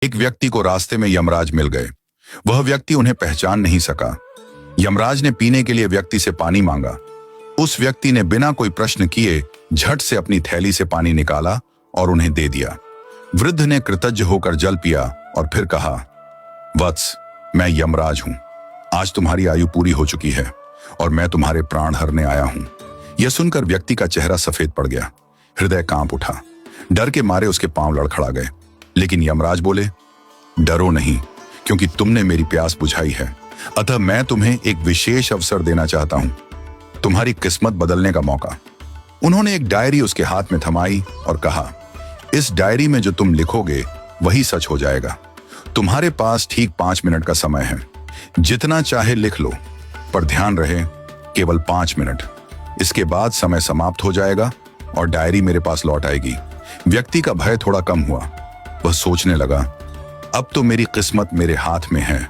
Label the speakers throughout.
Speaker 1: एक व्यक्ति को रास्ते में यमराज मिल गए। वह व्यक्ति उन्हें पहचान नहीं सका। यमराज ने पीने के लिए व्यक्ति से पानी मांगा। उस व्यक्ति ने बिना कोई प्रश्न किए झट से अपनी थैली से पानी निकाला और उन्हें दे दिया। वृद्ध ने कृतज्ञ होकर जल पिया और फिर कहा, वत्स, मैं यमराज हूं। आज तुम्हारी आयु पूरी हो चुकी है और मैं तुम्हारे प्राण हरने आया हूं। यह सुनकर व्यक्ति का चेहरा सफेद पड़ गया। हृदय कांप उठा। डर के मारे उसके पांव लड़खड़ा गए। लेकिन यमराज बोले, डरो नहीं, क्योंकि तुमने मेरी प्यास बुझाई है। अतः मैं तुम्हें एक विशेष अवसर देना चाहता हूं, तुम्हारी किस्मत बदलने का मौका। उन्होंने एक डायरी उसके हाथ में थमाई और कहा, इस डायरी में जो तुम लिखोगे वही सच हो जाएगा। तुम्हारे पास ठीक 5 मिनट का समय है। जितना चाहे लिख लो, पर ध्यान रहे केवल 5 मिनट। इसके बाद समय समाप्त हो जाएगा और डायरी मेरे पास लौट आएगी। व्यक्ति का भय थोड़ा कम हुआ। वह सोचने लगा, अब तो मेरी किस्मत मेरे हाथ में है,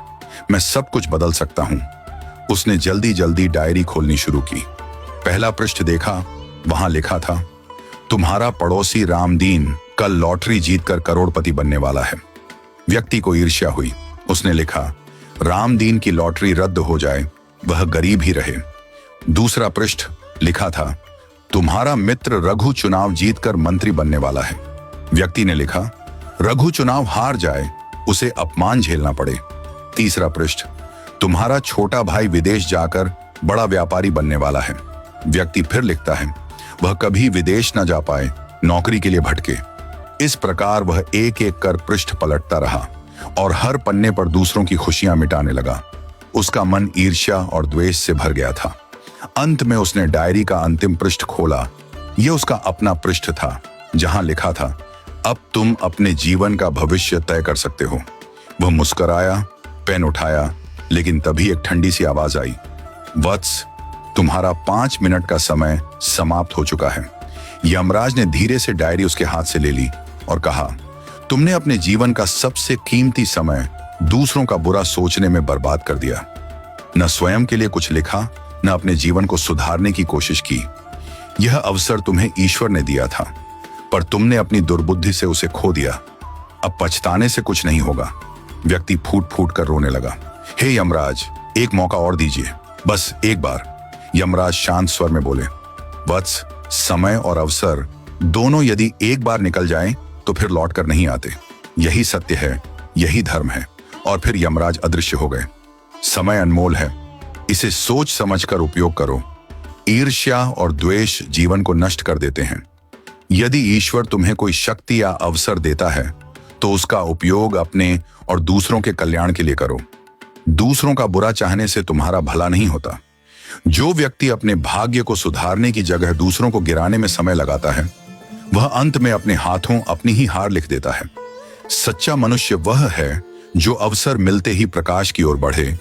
Speaker 1: मैं सब कुछ बदल सकता हूं। उसने जल्दी जल्दी डायरी खोलनी शुरू की। पहला पृष्ठ देखा। वहां लिखा था, तुम्हारा पड़ोसी रामदीन कल लॉटरी जीतकर करोड़पति बनने वाला है। व्यक्ति को ईर्ष्या हुई। उसने लिखा, रामदीन की लॉटरी रद्द हो जाए, वह गरीब ही रहे। दूसरा पृष्ठ लिखा था, तुम्हारा मित्र रघु चुनाव जीतकर मंत्री बनने वाला है। व्यक्ति ने लिखा, रघु चुनाव हार जाए, उसे अपमान झेलना पड़े। तीसरा पृष्ठ, तुम्हारा छोटा भाई विदेश जाकर बड़ा व्यापारी बनने वाला है। व्यक्ति फिर लिखता है, वह कभी विदेश न जा पाए, नौकरी के लिए भटके। इस प्रकार वह एक एक कर पृष्ठ पलटता रहा और हर पन्ने पर दूसरों की खुशियां मिटाने लगा। उसका मन ईर्ष्या और द्वेष से भर गया था। अंत में उसने डायरी का अंतिम पृष्ठ खोला। यह उसका अपना पृष्ठ था, जहां लिखा था, अब तुम अपने जीवन का भविष्य तय कर सकते हो। वह मुस्कुराया, पेन उठाया, लेकिन तभी एक ठंडी सी आवाज आई, वत्स, तुम्हारा 5 मिनट का समय समाप्त हो चुका है। यमराज ने धीरे से डायरी उसके हाथ से ले ली और कहा, तुमने अपने जीवन का सबसे कीमती समय दूसरों का बुरा सोचने में बर्बाद कर दिया। न स्वयं के लिए कुछ लिखा, न अपने जीवन को सुधारने की कोशिश की। यह अवसर तुम्हें ईश्वर ने दिया था, पर तुमने अपनी दुर्बुद्धि से उसे खो दिया। अब पछताने से कुछ नहीं होगा। व्यक्ति फूट फूट कर रोने लगा। हे यमराज, एक मौका और दीजिए, बस एक बार। यमराज शांत स्वर में बोले, वत्स, समय और अवसर दोनों यदि एक बार निकल जाएं, तो फिर लौट कर नहीं आते। यही सत्य है, यही धर्म है। और फिर यमराज अदृश्य हो गए। समय अनमोल है, इसे सोच समझकर उपयोग करो। ईर्ष्या और द्वेष जीवन को नष्ट कर देते हैं। यदि ईश्वर तुम्हें कोई शक्ति या अवसर देता है, तो उसका उपयोग अपने और दूसरों के कल्याण के लिए करो। दूसरों का बुरा चाहने से तुम्हारा भला नहीं होता। जो व्यक्ति अपने भाग्य को सुधारने की जगह दूसरों को गिराने में समय लगाता है, वह अंत में अपने हाथों अपनी ही हार लिख देता है। सच्चा मनुष्य वह है जो अवसर मिलते ही प्रकाश की ओर बढ़े,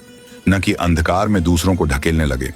Speaker 1: न कि अंधकार में दूसरों को ढकेलने लगे।